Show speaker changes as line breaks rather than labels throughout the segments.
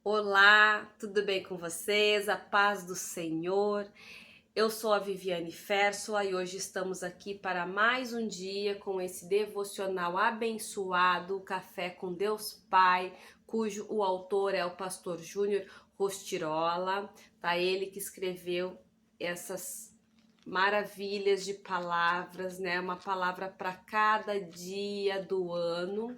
Olá, tudo bem com vocês? A paz do Senhor. Eu sou a Viviane Fersua e hoje estamos aqui para mais um dia com esse devocional abençoado, o Café com Deus Pai, cujo o autor é o pastor Júnior Rostirola, tá? Ele que escreveu essas maravilhas de palavras, né? Uma palavra para cada dia do ano.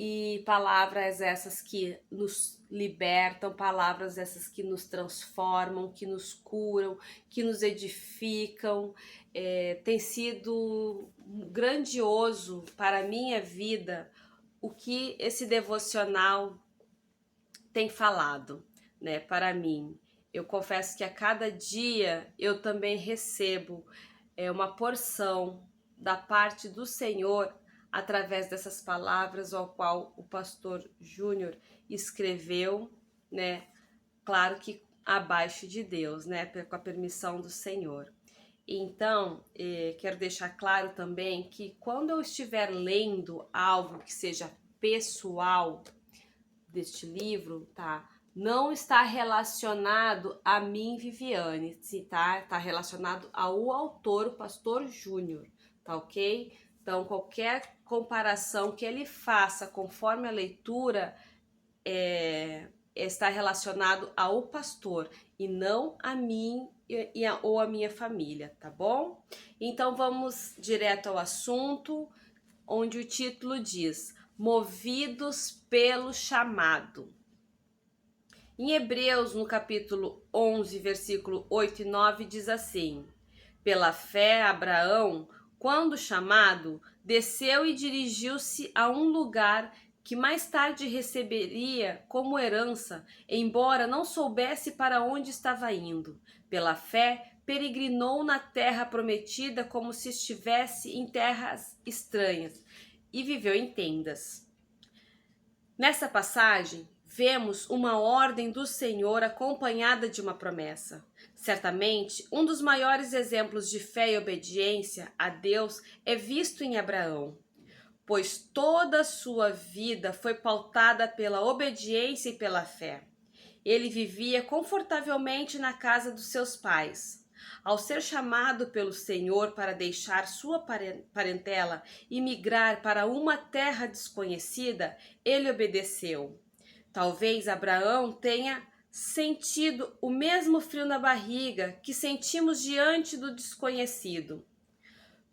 E palavras essas que nos libertam, palavras essas que nos transformam, que nos curam, que nos edificam. Tem sido grandioso para a minha vida o que esse devocional tem falado, né, para mim. Eu confesso que a cada dia eu também recebo uma porção da parte do Senhor através dessas palavras ao qual o pastor Júnior escreveu, né? Claro que abaixo de Deus, né? Com a permissão do Senhor. Então, quero deixar claro também que quando eu estiver lendo algo que seja pessoal deste livro, tá? Não está relacionado a mim, Viviane, tá? Está relacionado ao autor, o pastor Júnior, tá ok? Então, qualquer comparação que ele faça conforme a leitura está relacionado ao pastor e não a mim ou a minha família, tá bom? Então, vamos direto ao assunto, onde o título diz: Movidos pelo chamado. Em Hebreus, no capítulo 11, versículo 8 e 9, diz assim: Pela fé, Abraão, quando chamado, desceu e dirigiu-se a um lugar que mais tarde receberia como herança, embora não soubesse para onde estava indo. Pela fé, peregrinou na terra prometida como se estivesse em terras estranhas e viveu em tendas. Nessa passagem, vemos uma ordem do Senhor acompanhada de uma promessa. Certamente, um dos maiores exemplos de fé e obediência a Deus é visto em Abraão, pois toda a sua vida foi pautada pela obediência e pela fé. Ele vivia confortavelmente na casa dos seus pais. Ao ser chamado pelo Senhor para deixar sua parentela e migrar para uma terra desconhecida, ele obedeceu. Talvez Abraão tenha sentido o mesmo frio na barriga que sentimos diante do desconhecido.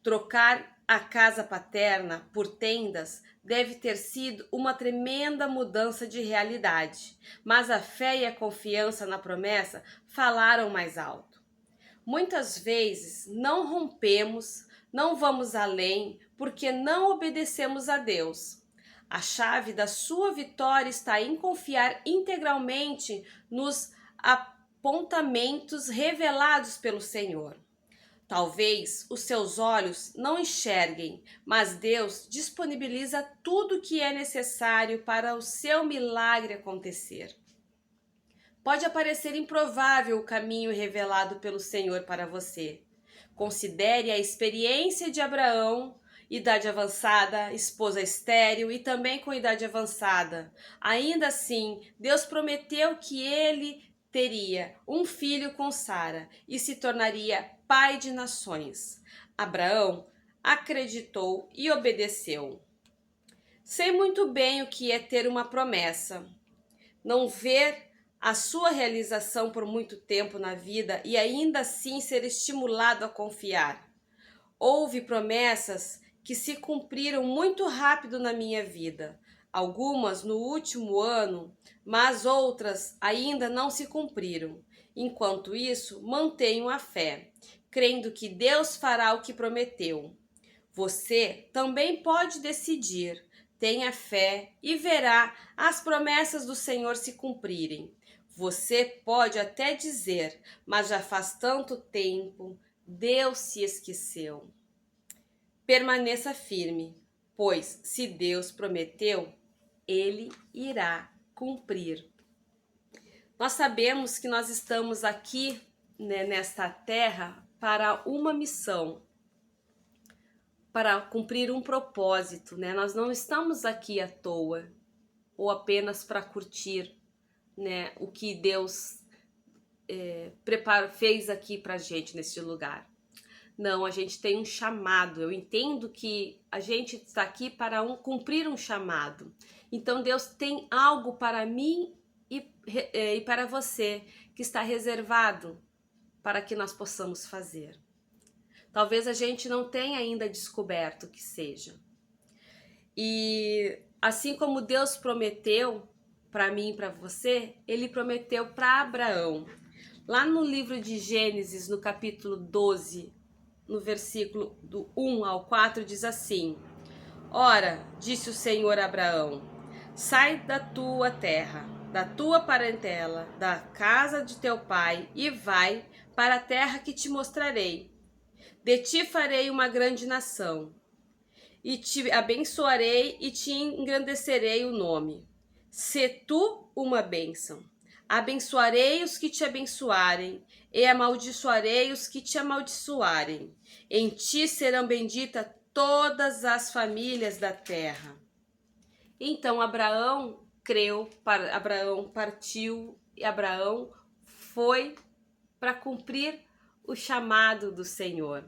Trocar a casa paterna por tendas deve ter sido uma tremenda mudança de realidade, mas a fé e a confiança na promessa falaram mais alto. Muitas vezes não rompemos, não vamos além, porque não obedecemos a Deus. A chave da sua vitória está em confiar integralmente nos apontamentos revelados pelo Senhor. Talvez os seus olhos não enxerguem, mas Deus disponibiliza tudo o que é necessário para o seu milagre acontecer. Pode parecer improvável o caminho revelado pelo Senhor para você. Considere a experiência de Abraão, idade avançada, esposa estéril e também com idade avançada. Ainda assim, Deus prometeu que ele teria um filho com Sara e se tornaria pai de nações. Abraão acreditou e obedeceu. Sei muito bem o que é ter uma promessa, não ver a sua realização por muito tempo na vida e ainda assim ser estimulado a confiar. Houve promessas que se cumpriram muito rápido na minha vida, algumas no último ano, mas outras ainda não se cumpriram. Enquanto isso, mantenho a fé, crendo que Deus fará o que prometeu. Você também pode decidir. Tenha fé e verá as promessas do Senhor se cumprirem. Você pode até dizer, mas já faz tanto tempo, Deus se esqueceu. Permaneça firme, pois se Deus prometeu, ele irá cumprir. Nós sabemos que nós estamos aqui, né, nesta terra para uma missão, para cumprir um propósito, né? Nós não estamos aqui à toa ou apenas para curtir. né, o que Deus fez aqui pra gente nesse lugar. Não, a gente tem um chamado. Eu entendo que a gente está aqui para cumprir um chamado. Então Deus tem algo para mim e para você que está reservado para que nós possamos fazer. Talvez a gente não tenha ainda descoberto o que seja. E assim como Deus prometeu para mim e para você, Ele prometeu para Abraão. Lá no livro de Gênesis, no capítulo 12, no versículo do 1 ao 4, diz assim: Ora, disse o Senhor a Abraão, sai da tua terra, da tua parentela, da casa de teu pai, e vai para a terra que te mostrarei. De ti farei uma grande nação, e te abençoarei e te engrandecerei o nome. Se tu uma bênção. Abençoarei os que te abençoarem, e amaldiçoarei os que te amaldiçoarem. Em ti serão benditas todas as famílias da terra. Então Abraão creu, Abraão partiu e Abraão foi para cumprir o chamado do Senhor.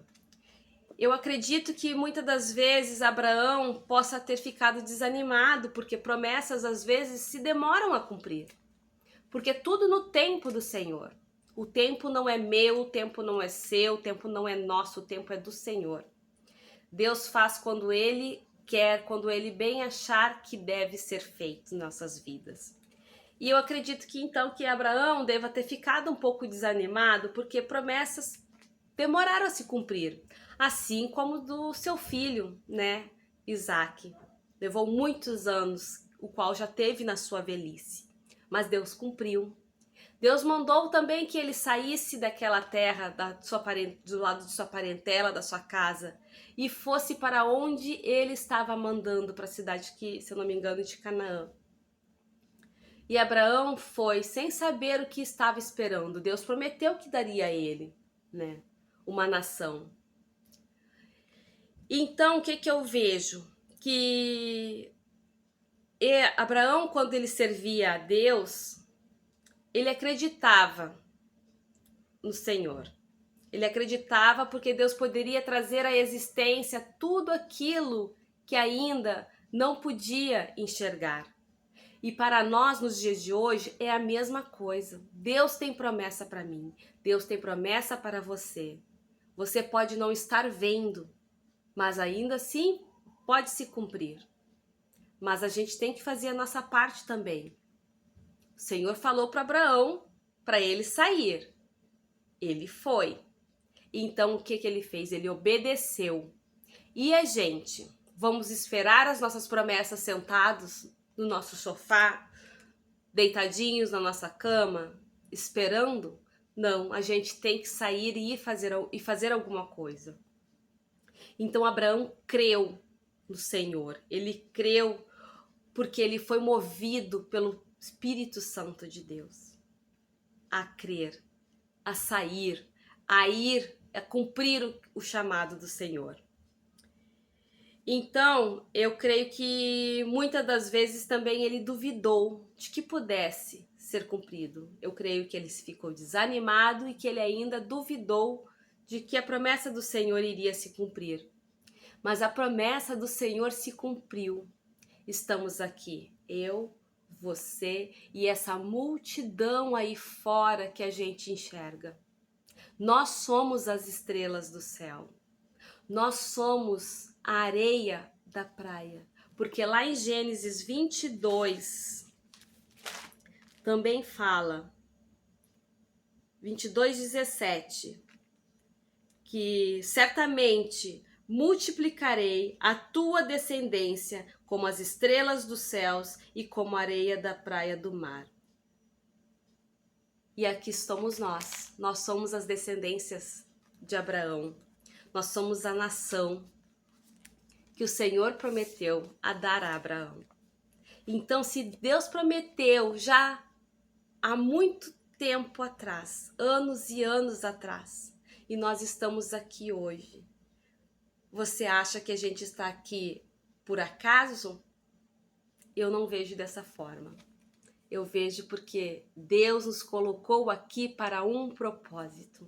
Eu acredito que muitas das vezes Abraão possa ter ficado desanimado, porque promessas às vezes se demoram a cumprir. Porque tudo no tempo do Senhor. O tempo não é meu, o tempo não é seu, o tempo não é nosso, o tempo é do Senhor. Deus faz quando Ele quer, quando Ele bem achar que deve ser feito em nossas vidas. E eu acredito que então que Abraão deva ter ficado um pouco desanimado, porque promessas demoraram a se cumprir. Assim como do seu filho, né, Isaac. Levou muitos anos, o qual já teve na sua velhice. Mas Deus cumpriu. Deus mandou também que ele saísse daquela terra, do lado de sua parentela, da sua casa, e fosse para onde ele estava mandando, para a cidade que, se eu não me engano, de Canaã. E Abraão foi sem saber o que estava esperando. Deus prometeu que daria a ele, né, uma nação. Então, o que eu vejo? Que Abraão, quando ele servia a Deus, ele acreditava no Senhor. Ele acreditava porque Deus poderia trazer à existência tudo aquilo que ainda não podia enxergar. E para nós, nos dias de hoje, é a mesma coisa. Deus tem promessa para mim. Deus tem promessa para você. Você pode não estar vendo, mas ainda assim pode se cumprir. Mas a gente tem que fazer a nossa parte também. O Senhor falou para Abraão para ele sair. Ele foi. Então o que ele fez? Ele obedeceu. E a gente? Vamos esperar as nossas promessas sentados no nosso sofá, deitadinhos na nossa cama, esperando? Não, a gente tem que sair e fazer alguma coisa. Então Abraão creu no Senhor. Ele creu porque ele foi movido pelo Espírito Santo de Deus a crer, a sair, a ir, a cumprir o chamado do Senhor. Então, eu creio que muitas das vezes também ele duvidou de que pudesse ser cumprido. Eu creio que ele ficou desanimado e que ele ainda duvidou de que a promessa do Senhor iria se cumprir. Mas a promessa do Senhor se cumpriu. Estamos aqui, eu, você e essa multidão aí fora que a gente enxerga. Nós somos as estrelas do céu. Nós somos a areia da praia. Porque lá em Gênesis 22 também fala, 22:17, que certamente multiplicarei a tua descendência como as estrelas dos céus e como a areia da praia do mar. E aqui estamos nós somos as descendências de Abraão, nós somos a nação que o Senhor prometeu a dar a Abraão. Então, se Deus prometeu já há muito tempo atrás, anos e anos atrás, e nós estamos aqui hoje, você acha que a gente está aqui por acaso? Eu não vejo dessa forma. Eu vejo porque Deus nos colocou aqui para um propósito.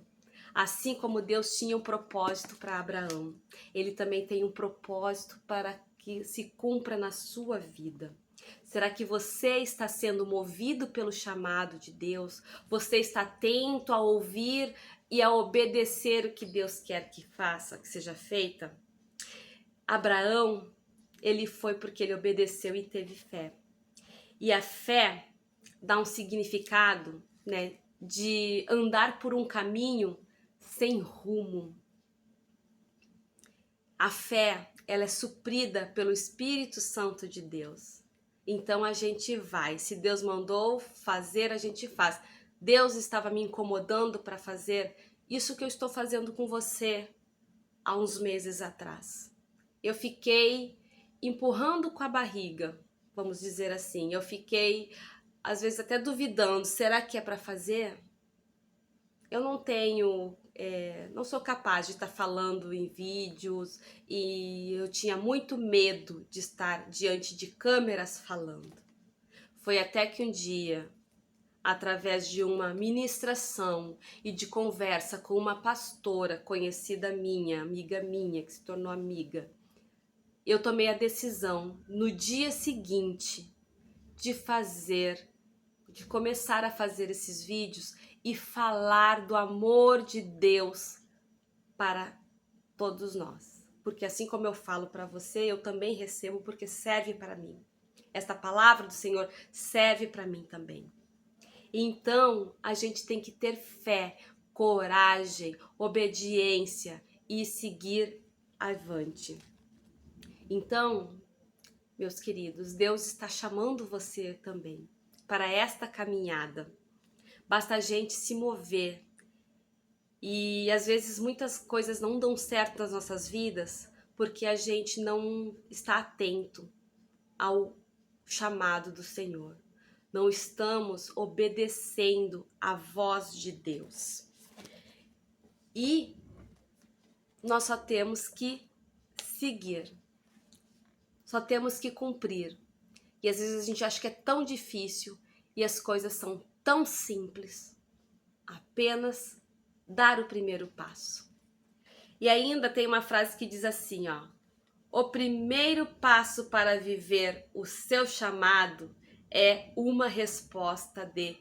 Assim como Deus tinha um propósito para Abraão, Ele também tem um propósito para que se cumpra na sua vida. Será que você está sendo movido pelo chamado de Deus? Você está atento a ouvir e a obedecer o que Deus quer que faça, que seja feita? Abraão, ele foi porque ele obedeceu e teve fé. E a fé dá um significado, né, de andar por um caminho sem rumo. A fé, ela é suprida pelo Espírito Santo de Deus. Então a gente vai. Se Deus mandou fazer, a gente faz. Deus estava me incomodando para fazer isso que eu estou fazendo com você há uns meses atrás. Eu fiquei empurrando com a barriga, vamos dizer assim. Eu fiquei, às vezes, até duvidando. Será que é para fazer? Eu não sou capaz de estar falando em vídeos e eu tinha muito medo de estar diante de câmeras falando. Foi até que um dia, através de uma ministração e de conversa com uma pastora conhecida minha, amiga minha, que se tornou amiga, eu tomei a decisão no dia seguinte de começar a fazer esses vídeos e falar do amor de Deus para todos nós. Porque assim como eu falo para você, eu também recebo porque serve para mim. Esta palavra do Senhor serve para mim também. Então, a gente tem que ter fé, coragem, obediência e seguir avante. Então, meus queridos, Deus está chamando você também para esta caminhada. Basta a gente se mover. E às vezes muitas coisas não dão certo nas nossas vidas porque a gente não está atento ao chamado do Senhor. Não estamos obedecendo à voz de Deus. E nós só temos que seguir. Só temos que cumprir. E às vezes a gente acha que é tão difícil e as coisas são tão simples. Apenas dar o primeiro passo. E ainda tem uma frase que diz assim, ó: o primeiro passo para viver o seu chamado é uma resposta de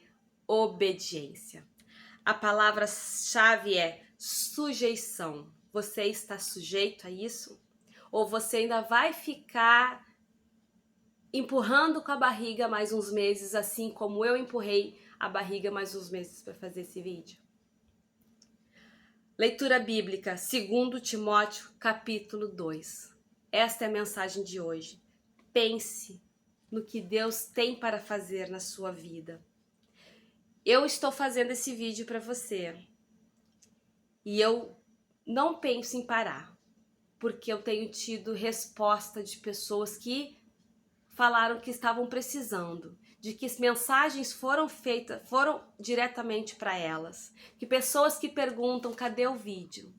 obediência. A palavra-chave é sujeição. Você está sujeito a isso? Ou você ainda vai ficar empurrando com a barriga mais uns meses, assim como eu empurrei a barriga mais uns meses para fazer esse vídeo? Leitura bíblica, 2 Timóteo, capítulo 2. Esta é a mensagem de hoje. Pense no que Deus tem para fazer na sua vida. Eu estou fazendo esse vídeo para você e eu não penso em parar, porque eu tenho tido resposta de pessoas que falaram que estavam precisando, de que mensagens foram diretamente para elas, que pessoas que perguntam: cadê o vídeo?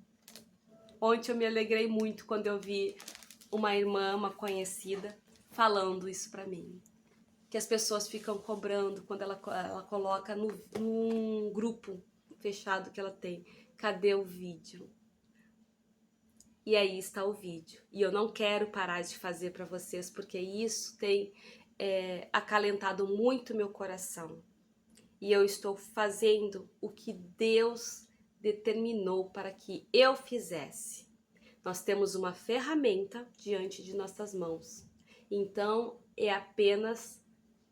Ontem eu me alegrei muito quando eu vi uma irmã, uma conhecida, falando isso para mim, que as pessoas ficam cobrando quando ela coloca num grupo fechado que ela tem: cadê o vídeo? E aí está o vídeo. E eu não quero parar de fazer para vocês, porque isso tem acalentado muito meu coração. E eu estou fazendo o que Deus determinou para que eu fizesse. Nós temos uma ferramenta diante de nossas mãos. Então, é apenas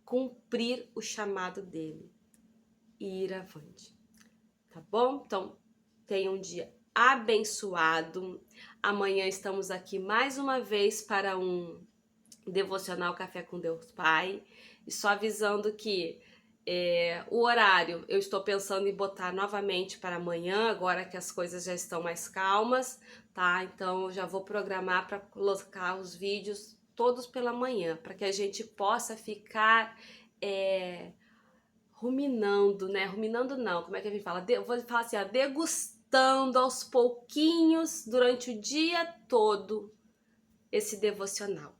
cumprir o chamado dele e ir avante. Tá bom? Então, tenha um dia abençoado. Amanhã estamos aqui mais uma vez para um devocional Café com Deus Pai. E só avisando que o horário eu estou pensando em botar novamente para amanhã, agora que as coisas já estão mais calmas, tá? Então eu já vou programar para colocar os vídeos todos pela manhã, para que a gente possa ficar ruminando, né? Ruminando não, como é que a gente fala? Eu vou falar assim, ó, degustando aos pouquinhos durante o dia todo esse devocional.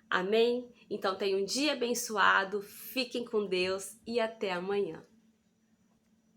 Amém? Então tenham um dia abençoado, fiquem com Deus e até amanhã.